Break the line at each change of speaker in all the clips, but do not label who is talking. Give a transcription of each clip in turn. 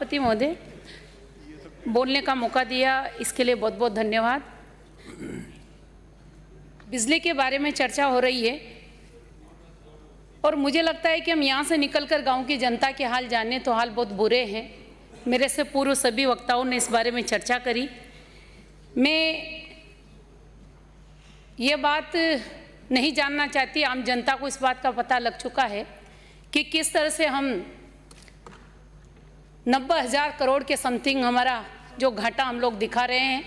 सभापति महोदय, बोलने का मौका दिया इसके लिए बहुत बहुत धन्यवाद। बिजली के बारे में चर्चा हो रही है और मुझे लगता है कि हम यहाँ से निकलकर गांव की जनता के हाल जाने तो हाल बहुत बुरे हैं। मेरे से पूर्व सभी वक्ताओं ने इस बारे में चर्चा करी। मैं ये बात नहीं जानना चाहती, आम जनता को इस बात का पता लग चुका है कि किस तरह से हम 90,000 करोड़ के समथिंग हमारा जो घाटा हम लोग दिखा रहे हैं,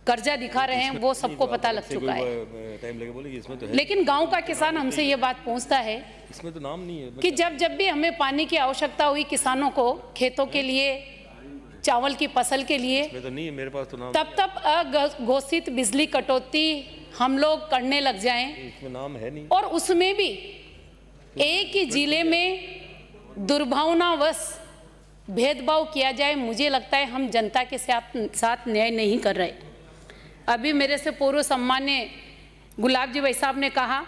कर्जा दिखा रहे हैं, वो सबको पता लग चुका है।
टाइम लगे बोले इसमें तो है।
लेकिन गांव का किसान हमसे ये बात पूछता है
इसमें तो नाम नहीं है
कि जब भी हमें पानी की आवश्यकता हुई किसानों को खेतों के लिए, चावल की फसल के लिए,
इसमें तो नहीं है मेरे पास तो नाम,
तब अघोषित बिजली कटौती हम लोग करने लग जाएं,
इसमें नाम है नहीं।
और उसमें भी एक ही जिले में दुर्भावनावश भेदभाव किया जाए। मुझे लगता है हम जनता के साथ न्याय नहीं कर रहे। अभी मेरे से पूर्व सम्मान्य गुलाब जी भाई साहब ने कहा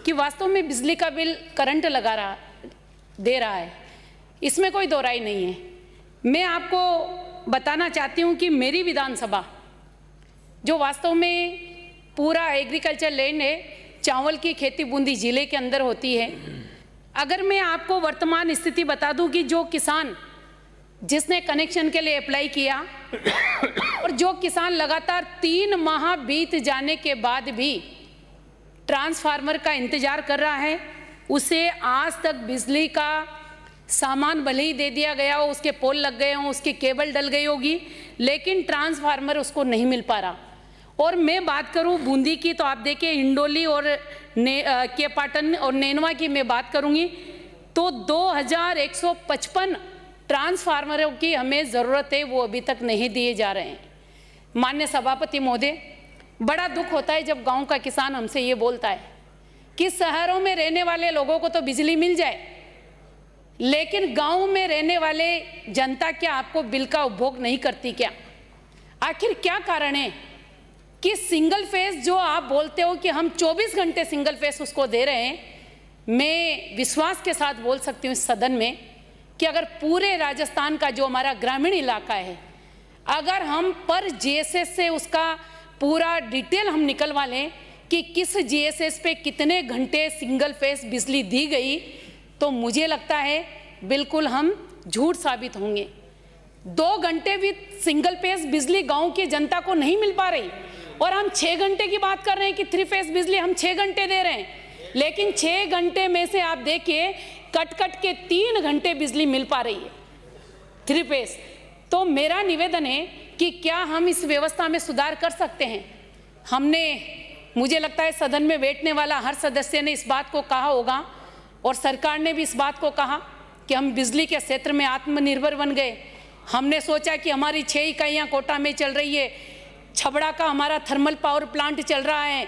कि वास्तव में बिजली का बिल करंट दे रहा है, इसमें कोई दो राय नहीं है। मैं आपको बताना चाहती हूँ कि मेरी विधानसभा जो वास्तव में पूरा एग्रीकल्चर लैंड है, चावल की खेती बूंदी जिले के अंदर होती है। अगर मैं आपको वर्तमान स्थिति बता दूं कि जो किसान जिसने कनेक्शन के लिए अप्लाई किया और जो किसान लगातार 3 माह बीत जाने के बाद भी ट्रांसफार्मर का इंतजार कर रहा है, उसे आज तक बिजली का सामान भले ही दे दिया गया हो, उसके पोल लग गए हों, उसकी केबल डल गई होगी, लेकिन ट्रांसफार्मर उसको नहीं मिल पा रहा। और मैं बात करूं बूंदी की तो आप देखिए हिंडोली और के पाटन और नैनवा की मैं बात करूंगी तो 2155 ट्रांसफार्मरों की हमें ज़रूरत है, वो अभी तक नहीं दिए जा रहे हैं। माननीय सभापति महोदय, बड़ा दुख होता है जब गांव का किसान हमसे ये बोलता है कि शहरों में रहने वाले लोगों को तो बिजली मिल जाए, लेकिन गांव में रहने वाले जनता क्या आपको बिल का उपभोग नहीं करती क्या? आखिर क्या कारण है कि सिंगल फेस जो आप बोलते हो कि हम 24 घंटे सिंगल फेस उसको दे रहे हैं, मैं विश्वास के साथ बोल सकती हूँ इस सदन में कि अगर पूरे राजस्थान का जो हमारा ग्रामीण इलाका है, अगर हम पर जीएसएस से उसका पूरा डिटेल हम निकलवा लें कि किस जीएसएस पे कितने घंटे सिंगल फेस बिजली दी गई, तो मुझे लगता है बिल्कुल हम झूठ साबित होंगे। 2 घंटे भी सिंगल फेस बिजली गांव की जनता को नहीं मिल पा रही और हम 6 घंटे की बात कर रहे हैं कि 3 फेस बिजली हम 6 घंटे दे रहे हैं, लेकिन 6 घंटे में से आप देखिए कट के 3 घंटे बिजली मिल पा रही है 3 फेस। तो मेरा निवेदन है कि क्या हम इस व्यवस्था में सुधार कर सकते हैं। हमने, मुझे लगता है सदन में बैठने वाला हर सदस्य ने इस बात को कहा होगा और सरकार ने भी इस बात को कहा कि हम बिजली के क्षेत्र में आत्मनिर्भर बन गए। हमने सोचा कि हमारी 6 इकाइयाँ कोटा में चल रही है, छबड़ा का हमारा थर्मल पावर प्लांट चल रहा है,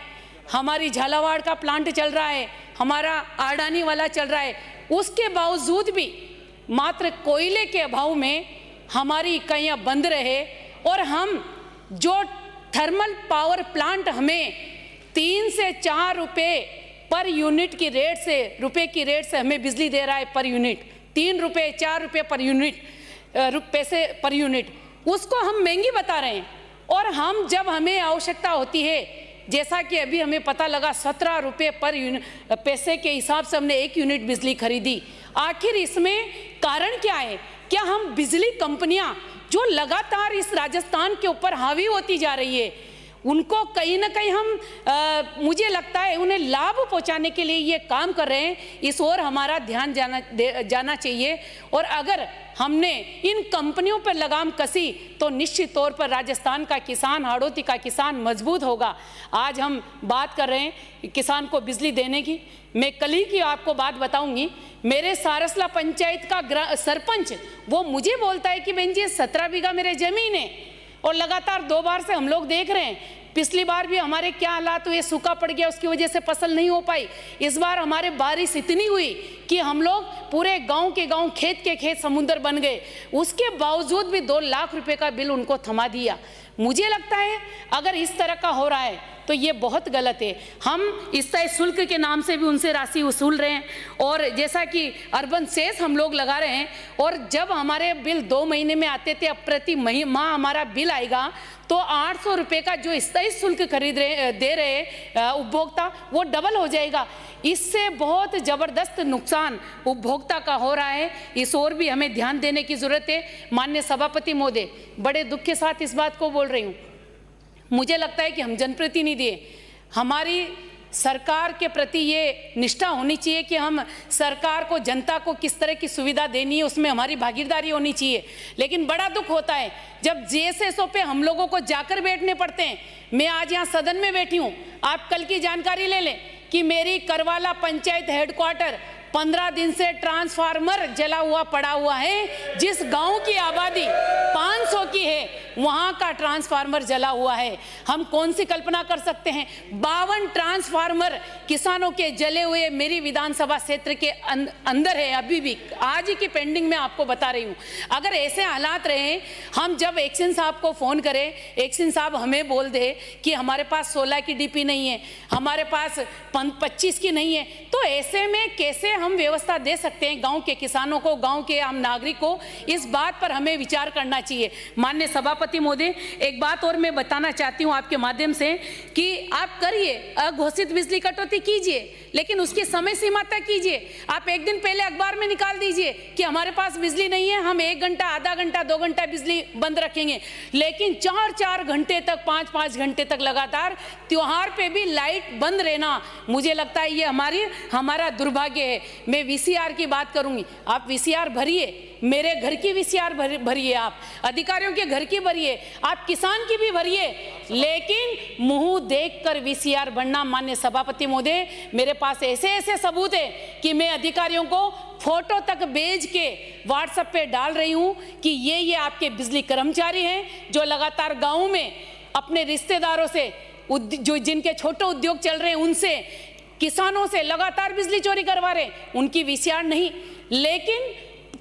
हमारी झालावाड़ का प्लांट चल रहा है, हमारा आडानी वाला चल रहा है, उसके बावजूद भी मात्र कोयले के अभाव में हमारी इकाइयाँ बंद रहे और हम जो थर्मल पावर प्लांट हमें 3 से 4 रुपये पर यूनिट की रेट से हमें बिजली दे रहा है पर यूनिट, 3 रुपये 4 रुपये पर यूनिट पैसे पर यूनिट, उसको हम महंगी बता रहे हैं। और हम जब हमें आवश्यकता होती है, जैसा कि अभी हमें पता लगा 17 रुपये पर पैसे के हिसाब से हमने 1 यूनिट बिजली खरीदी। आखिर इसमें कारण क्या है? क्या हम बिजली कंपनियां जो लगातार इस राजस्थान के ऊपर हावी होती जा रही है, उनको कहीं ना कहीं हम मुझे लगता है उन्हें लाभ पहुंचाने के लिए ये काम कर रहे हैं, इस ओर हमारा ध्यान जाना चाहिए। और अगर हमने इन कंपनियों पर लगाम कसी तो निश्चित तौर पर राजस्थान का किसान, हाड़ौती का किसान मजबूत होगा। आज हम बात कर रहे हैं किसान को बिजली देने की। मैं कल ही की आपको बात बताऊंगी, मेरे सारसला पंचायत का सरपंच वो मुझे बोलता है कि बहन जी 17 बीघा मेरे जमीन है और लगातार 2 बार से हम लोग देख रहे हैं, पिछली बार भी हमारे क्या हालात हुए, सूखा पड़ गया, उसकी वजह से फसल नहीं हो पाई। इस बार हमारे बारिश इतनी हुई कि हम लोग पूरे गांव के गांव, खेत के खेत समुद्र बन गए, उसके बावजूद भी 2 लाख रुपए का बिल उनको थमा दिया। मुझे लगता है अगर इस तरह का हो रहा है तो ये बहुत गलत है। हम इस तरह शुल्क के नाम से भी उनसे राशि वसूल रहे हैं, और जैसा कि अर्बन सेस हम लोग लगा रहे हैं, और जब हमारे बिल 2 महीने में आते थे, अब प्रति माह हमारा बिल आएगा तो 800 रुपये का जो स्थायी शुल्क दे रहे उपभोक्ता, वो डबल हो जाएगा। इससे बहुत ज़बरदस्त नुकसान उपभोक्ता का हो रहा है। इस ओर भी हमें ध्यान देने की ज़रूरत है। माननीय सभापति महोदय, बड़े दुख के साथ इस बात को बोल रही हूँ, मुझे लगता है कि हम जनप्रतिनिधि हैं, हमारी सरकार के प्रति ये निष्ठा होनी चाहिए कि हम सरकार को, जनता को किस तरह की सुविधा देनी है, उसमें हमारी भागीदारी होनी चाहिए। लेकिन बड़ा दुख होता है जब जीएसएसओ पे हम लोगों को जाकर बैठने पड़ते हैं। मैं आज यहाँ सदन में बैठी हूँ, आप कल की जानकारी ले लें कि मेरी करवाला पंचायत हेडक्वार्टर 15 दिन से ट्रांसफार्मर जला हुआ पड़ा हुआ है। जिस गांव की आबादी 500 की है, वहां का ट्रांसफार्मर जला हुआ है। हम कौन सी कल्पना कर सकते हैं? 52 ट्रांसफार्मर किसानों के जले हुए मेरी विधानसभा क्षेत्र के अंदर है, अभी भी आज ही की पेंडिंग में आपको बता रही हूं। अगर ऐसे हालात रहे, हम जब एक्शन साहब को फोन करें, एक्शन साहब हमें बोल दे कि हमारे पास 16 की डीपी नहीं है, हमारे पास 25 की नहीं है, तो ऐसे में कैसे हम व्यवस्था दे सकते हैं गांव के किसानों को, गांव के आम नागरिक को? इस बात पर हमें विचार करना चाहिए। माननीय सभापति महोदय, एक बात और मैं बताना चाहती हूं आपके माध्यम से कि आप करिए, अघोषित बिजली कटौती कीजिए, लेकिन उसकी समय सीमा तक कीजिए। आप एक दिन पहले अखबार में निकाल दीजिए कि हमारे पास बिजली नहीं है, हम 1 घंटा, आधा घंटा, 2 घंटा बिजली बंद रखेंगे, लेकिन 4-4 घंटे तक, 5-5 घंटे तक लगातार त्योहार पे भी लाइट बंद रहना, मुझे लगता है ये हमारा दुर्भाग्य है। मैं वीसीआर की बात करूंगी, आप वीसीआर भरिए, मेरे घर की वीसीआर भरिए, आप अधिकारियों के घर की भरिए, आप किसान की भी भरिए, लेकिन मुंह देखकर वीसीआर भरना। माननीय सभापति महोदय, मेरे पास ऐसे सबूत है कि मैं अधिकारियों को फोटो तक भेज के व्हाट्सएप पे डाल रही हूं कि ये आपके बिजली कर्मचारी हैं जो लगातार गाँव में अपने रिश्तेदारों से, जो जिनके छोटे उद्योग चल रहे हैं, उनसे, किसानों से लगातार बिजली चोरी करवा रहे हैं। उनकी वीसीआर नहीं, लेकिन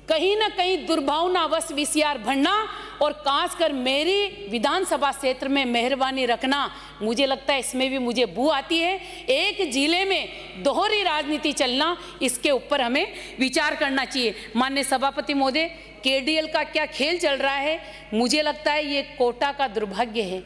कहीं ना कहीं दुर्भावनावश वीसीआर भरना और खासकर मेरी विधानसभा क्षेत्र में मेहरबानी रखना, मुझे लगता है इसमें भी मुझे बू आती है। एक जिले में दोहरी राजनीति चलना, इसके ऊपर हमें विचार करना चाहिए। माननीय सभापति महोदय, केडीएल का क्या खेल चल रहा है, मुझे लगता है ये कोटा का दुर्भाग्य है।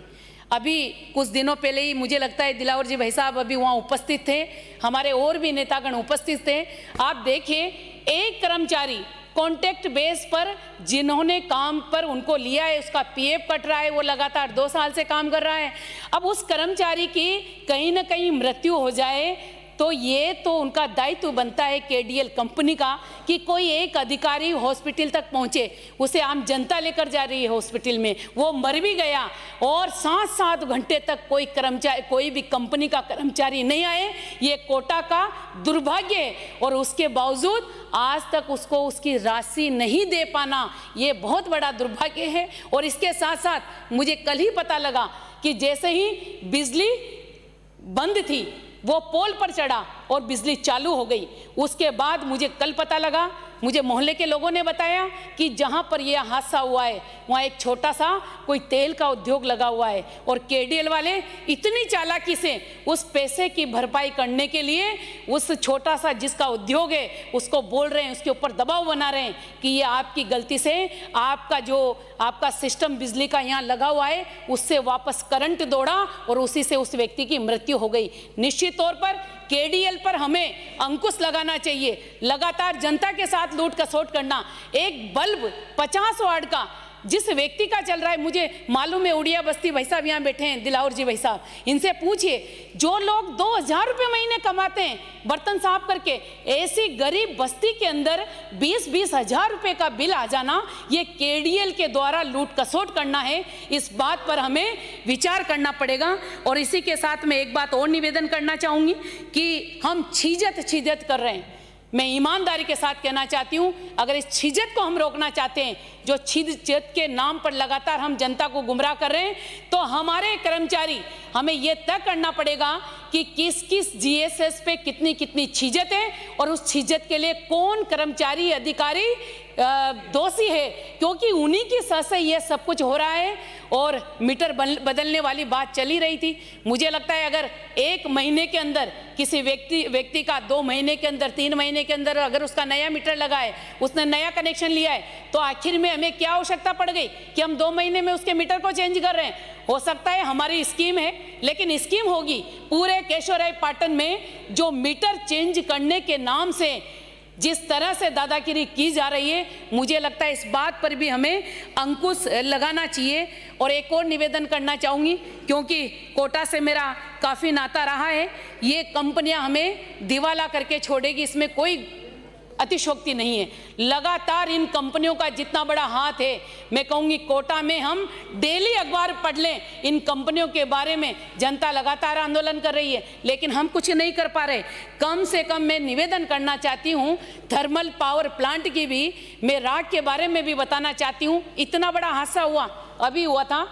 अभी कुछ दिनों पहले ही मुझे लगता है दिलावर जी भाई साहब अभी वहाँ उपस्थित थे, हमारे और भी नेतागण उपस्थित थे। आप देखिए, एक कर्मचारी कॉन्ट्रैक्ट बेस पर जिन्होंने काम पर उनको लिया है, उसका पीएफ कट रहा है, वो लगातार 2 साल से काम कर रहा है। अब उस कर्मचारी की कहीं ना कहीं मृत्यु हो जाए तो ये तो उनका दायित्व बनता है केडीएल कंपनी का कि कोई एक अधिकारी हॉस्पिटल तक पहुंचे, उसे आम जनता लेकर जा रही है हॉस्पिटल में, वो मर भी गया और 7-7 घंटे तक कोई कर्मचारी, कोई भी कंपनी का कर्मचारी नहीं आए। ये कोटा का दुर्भाग्य है, और उसके बावजूद आज तक उसको उसकी राशि नहीं दे पाना, ये बहुत बड़ा दुर्भाग्य है। और इसके साथ साथ मुझे कल ही पता लगा कि जैसे ही बिजली बंद थी, वो पोल पर चढ़ा और बिजली चालू हो गई। उसके बाद मुझे कल पता लगा, मुझे मोहल्ले के लोगों ने बताया कि जहां पर यह हादसा हुआ है वहां एक छोटा सा कोई तेल का उद्योग लगा हुआ है, और केडीएल वाले इतनी चालाकी से उस पैसे की भरपाई करने के लिए उस छोटा सा जिसका उद्योग है उसको बोल रहे हैं, उसके ऊपर दबाव बना रहे हैं कि ये आपकी गलती से आपका सिस्टम बिजली का यहाँ लगा हुआ है उससे वापस करंट दौड़ा और उसी से उस व्यक्ति की मृत्यु हो गई। निश्चित तौर पर केडीएल पर हमें अंकुश लगाना चाहिए। लगातार जनता के साथ लूट खसोट करना, एक बल्ब 50 वाट का जिस व्यक्ति का चल रहा है, मुझे मालूम है उड़िया बस्ती भाई साहब यहाँ बैठे हैं, दिलावर जी भाई साहब, इनसे पूछिए जो लोग 2000 रुपये महीने कमाते हैं बर्तन साफ करके, ऐसी गरीब बस्ती के अंदर 20-20 हजार रुपये का बिल आ जाना, ये केडीएल के द्वारा लूट खसोट करना है। इस बात पर हमें विचार करना पड़ेगा। और इसी के साथ मैं एक बात और निवेदन करना चाहूँगी कि हम छीजत कर रहे हैं। मैं ईमानदारी के साथ कहना चाहती हूँ, अगर इस छीजत को हम रोकना चाहते हैं, जो छीजत के नाम पर लगातार हम जनता को गुमराह कर रहे हैं, तो हमारे कर्मचारी, हमें ये तय करना पड़ेगा कि किस किस जीएसएस पे कितनी कितनी छीजत है और उस छीजत के लिए कौन कर्मचारी अधिकारी दोषी है, क्योंकि उन्हीं की सह से ये सब कुछ हो रहा है। और मीटर बदलने वाली बात चली रही थी। मुझे लगता है अगर 1 महीने के अंदर किसी व्यक्ति का 2 महीने के अंदर 3 महीने के अंदर अगर उसका नया मीटर लगा है, उसने नया कनेक्शन लिया है, तो आखिर में हमें क्या आवश्यकता पड़ गई कि हम 2 महीने में उसके मीटर को चेंज कर रहे हैं। हो सकता है हमारी स्कीम है, लेकिन स्कीम होगी पूरे केशवराय पाटन में जो मीटर चेंज करने के नाम से जिस तरह से दादागिरी की जा रही है, मुझे लगता है इस बात पर भी हमें अंकुश लगाना चाहिए। और एक और निवेदन करना चाहूँगी, क्योंकि कोटा से मेरा काफ़ी नाता रहा है, ये कंपनियां हमें दिवाला करके छोड़ेगी, इसमें कोई अतिशोक्ति नहीं है। लगातार इन कंपनियों का जितना बड़ा हाथ है, मैं कहूँगी कोटा में हम डेली अखबार पढ़ लें इन कंपनियों के बारे में। जनता लगातार आंदोलन कर रही है, लेकिन हम कुछ नहीं कर पा रहे। कम से कम मैं निवेदन करना चाहती हूँ, थर्मल पावर प्लांट की भी मैं राख के बारे में भी बताना चाहती हूँ। इतना बड़ा हादसा अभी हुआ था,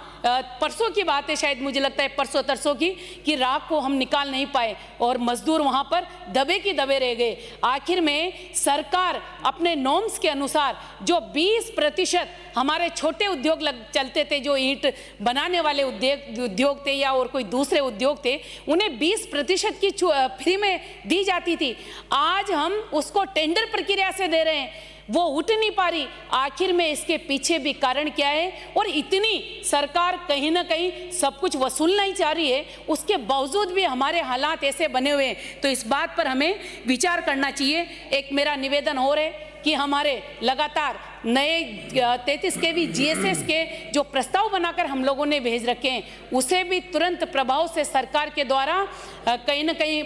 परसों की बात है, शायद मुझे लगता है परसों तरसों की, कि राख को हम निकाल नहीं पाए और मजदूर वहां पर दबे की दबे रह गए। आखिर में सरकार अपने नॉर्म्स के अनुसार जो 20% हमारे छोटे उद्योग चलते थे, जो ईंट बनाने वाले उद्योग थे या और कोई दूसरे उद्योग थे, उन्हें 20% की फ्री में दी जाती थी। आज हम उसको टेंडर प्रक्रिया से दे रहे हैं, वो उठ नहीं पा रही। आखिर में इसके पीछे भी कारण क्या है? और इतनी सरकार कहीं ना कहीं सब कुछ वसूलना ही चाह रही है, उसके बावजूद भी हमारे हालात ऐसे बने हुए हैं, तो इस बात पर हमें विचार करना चाहिए। एक मेरा निवेदन हो रहा है कि हमारे लगातार नए 33 kV GSS के जो प्रस्ताव बनाकर हम लोगों ने भेज रखे हैं, उसे भी तुरंत प्रभाव से सरकार के द्वारा कहीं ना कहीं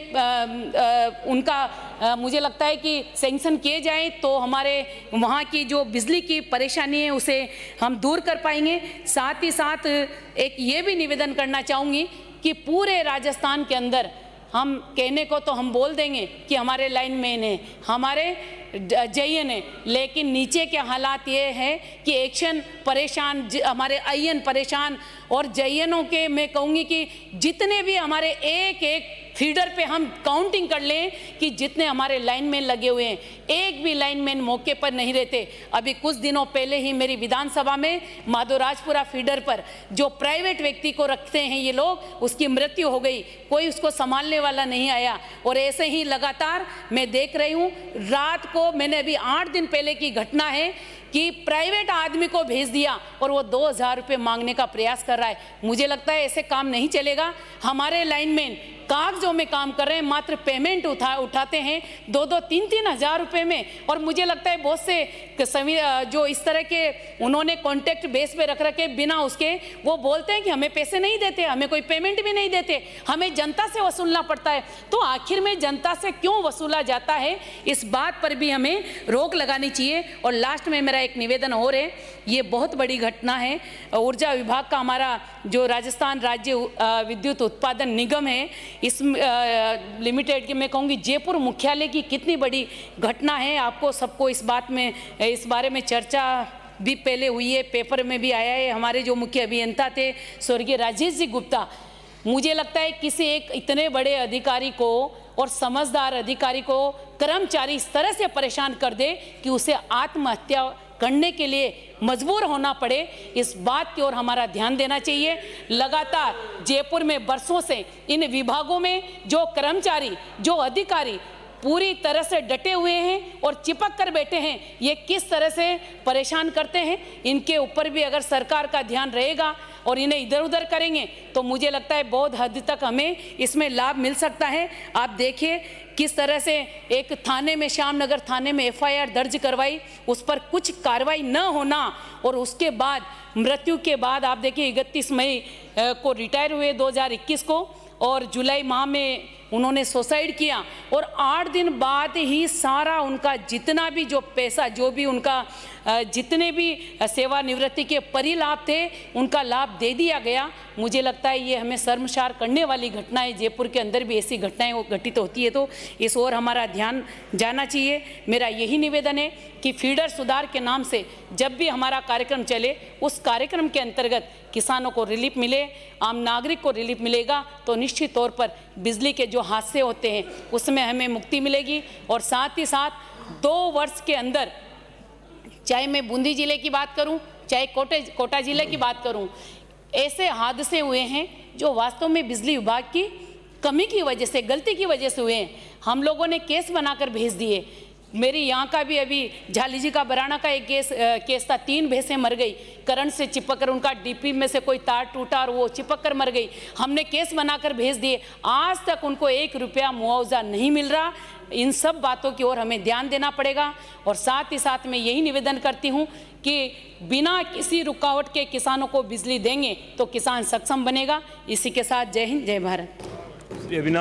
उनका मुझे लगता है कि सैंक्शन किए जाएं, तो हमारे वहाँ की जो बिजली की परेशानी है उसे हम दूर कर पाएंगे। साथ ही साथ एक ये भी निवेदन करना चाहूँगी कि पूरे राजस्थान के अंदर हम कहने को तो हम बोल देंगे कि हमारे लाइनमैन है, हमारे जयन है, लेकिन नीचे के हालात ये है कि एक्शन परेशान, हमारे आईएन परेशान, और जयनों के मैं कहूँगी कि जितने भी हमारे एक फीडर पे हम काउंटिंग कर लें कि जितने हमारे लाइनमैन लगे हुए हैं, एक भी लाइनमैन मौके पर नहीं रहते। अभी कुछ दिनों पहले ही मेरी विधानसभा में माधोराजपुरा फीडर पर जो प्राइवेट व्यक्ति को रखते हैं ये लोग, उसकी मृत्यु हो गई, कोई उसको संभालने वाला नहीं आया। और ऐसे ही लगातार मैं देख रही हूँ। रात को मैंने अभी 8 दिन पहले की घटना है कि प्राइवेट आदमी को भेज दिया और वो 2000 रुपये मांगने का प्रयास कर रहा है। मुझे लगता है ऐसे काम नहीं चलेगा। हमारे लाइनमैन कागजों में काम कर रहे हैं, मात्र पेमेंट उठाते हैं 2-2, 3-3 हज़ार रुपये में। और मुझे लगता है बहुत से जो इस तरह के उन्होंने कॉन्टैक्ट बेस पे रख रखे बिना उसके, वो बोलते हैं कि हमें पैसे नहीं देते, हमें कोई पेमेंट भी नहीं देते, हमें जनता से वसूलना पड़ता है। तो आखिर में जनता से क्यों वसूला जाता है, इस बात पर भी हमें रोक लगानी चाहिए। और लास्ट में मेरा एक निवेदन और है, ये बहुत बड़ी घटना है। ऊर्जा विभाग का हमारा जो राजस्थान राज्य विद्युत उत्पादन निगम है, इस लिमिटेड की मैं कहूँगी जयपुर मुख्यालय की कितनी बड़ी घटना है। आपको सबको इस बारे में चर्चा भी पहले हुई है, पेपर में भी आया है। हमारे जो मुख्य अभियंता थे स्वर्गीय राजेश जी गुप्ता, मुझे लगता है किसी एक इतने बड़े अधिकारी को और समझदार अधिकारी को कर्मचारी इस तरह से परेशान कर दे कि उसे आत्महत्या करने के लिए मजबूर होना पड़े, इस बात की ओर हमारा ध्यान देना चाहिए। लगातार जयपुर में बरसों से इन विभागों में जो कर्मचारी, जो अधिकारी पूरी तरह से डटे हुए हैं और चिपक कर बैठे हैं, ये किस तरह से परेशान करते हैं, इनके ऊपर भी अगर सरकार का ध्यान रहेगा और इन्हें इधर उधर करेंगे तो मुझे लगता है बहुत हद तक हमें इसमें लाभ मिल सकता है। आप देखिए किस तरह से एक थाने में, श्यामनगर थाने में FIR दर्ज करवाई, उस पर कुछ कार्रवाई न होना, और उसके बाद मृत्यु के बाद आप देखिए 31 मई को रिटायर हुए 2021 को, और जुलाई माह में उन्होंने सुसाइड किया, और 8 दिन बाद ही सारा उनका जितना भी जो पैसा, जो भी उनका जितने भी सेवानिवृत्ति के परिलाभ थे, उनका लाभ दे दिया गया। मुझे लगता है ये हमें शर्मसार करने वाली घटना है। जयपुर के अंदर भी ऐसी घटनाएं घटित होती है, तो इस ओर हमारा ध्यान जाना चाहिए। मेरा यही निवेदन है कि फीडर सुधार के नाम से जब भी हमारा कार्यक्रम चले, उस कार्यक्रम के अंतर्गत किसानों को रिलीफ मिले, आम नागरिक को रिलीफ मिलेगा, तो निश्चित तौर पर बिजली के जो हादसे होते हैं उसमें हमें मुक्ति मिलेगी। और साथ ही साथ 2 वर्ष के अंदर, चाहे मैं बूंदी जिले की बात करूं, चाहे कोटा जिले की बात करूं, ऐसे हादसे हुए हैं जो वास्तव में बिजली विभाग की कमी की वजह से, गलती की वजह से हुए हैं। हम लोगों ने केस बनाकर भेज दिए। मेरी यहाँ का भी अभी झाली जी का बराना का एक केस था, 3 भैंसें मर गई करंट से चिपक कर, उनका डीपी में से कोई तार टूटा और वो चिपक कर मर गई। हमने केस बनाकर भेज दिए, आज तक उनको 1 रुपया मुआवजा नहीं मिल रहा। इन सब बातों की ओर हमें ध्यान देना पड़ेगा। और साथ ही साथ मैं यही निवेदन करती हूँ कि बिना किसी रुकावट के किसानों को बिजली देंगे तो किसान सक्षम बनेगा। इसी के साथ जय हिंद, जय भारत।